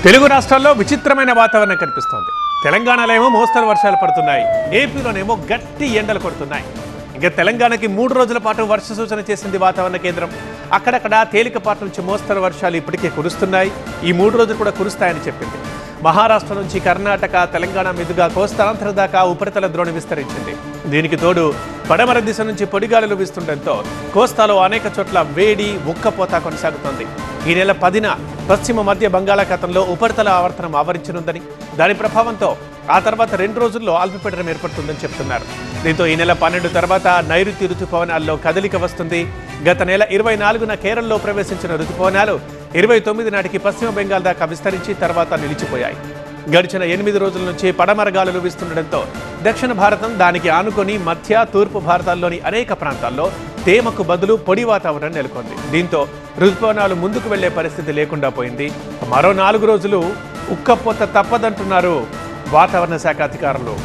తెలుగు రాష్ట్రాల్లో విచిత్రమైన వాతావరణం కనిపిస్తోంది. తెలంగాణలో ఏమో మోస్తరు వర్షాలు పడుతున్నాయి, ఏపీలోనేమో గట్టి ఎండలు కొడుతున్నాయి. ఇంకా తెలంగాణకి 3 రోజుల పాటు వర్ష సూచన చేసింది వాతావరణ కేంద్రం. అక్కడక్కడ తేలికపాటి నుంచి మోస్తరు వర్షాలు ఇప్పటికే కురుస్తున్నాయి. ఈ 3 రోజులు కూడా కురుస్తాయని చెప్పింది. మహారాష్ట్ర నుంచి కర్ణాటక, తెలంగాణ మీదుగా కోస్తాంధ్ర దాకా ఉపరితల ద్రోణి విస్తరించింది. దీనికి తోడు పడమర దిశ నుంచి పొడిగాలులు వీస్తుండటంతో కోస్తాలో అనేక చోట్ల వేడి, ఉక్కపోత కొనసాగుతోంది. ఈ నెల 10న పశ్చిమ మధ్య బంగాళాఖాతంలో ఉపరితల ఆవర్తనం ఆవరించనుందని, దాని ప్రభావంతో ఆ తర్వాత 2 రోజుల్లో అల్పపీడనం ఏర్పడుతుందని చెప్తున్నారు. దీంతో ఈ నెల 12 తర్వాత నైరుతి రుతుపవనాల్లో కదలిక వస్తుంది. గత నెల 24న కేరళలో ప్రవేశించిన రుతుపవనాలు 29 నాటికి పశ్చిమ బెంగాల్ దాకా విస్తరించి తర్వాత నిలిచిపోయాయి. గడిచిన 8 రోజుల నుంచి పడమర గాలులు వీస్తుండటంతో దక్షిణ భారతం, దానికి ఆనుకొని మధ్య, తూర్పు భారతాల్లోని అనేక ప్రాంతాల్లో తేమకు బదులు పొడి వాతావరణం నెలకొంది. దీంతో రుతుపవనాలు ముందుకు వెళ్లే పరిస్థితి లేకుండా పోయింది. మరో 4 రోజులు ఉక్కపోత తప్పదంటున్నారు వాతావరణ శాఖ అధికారులు.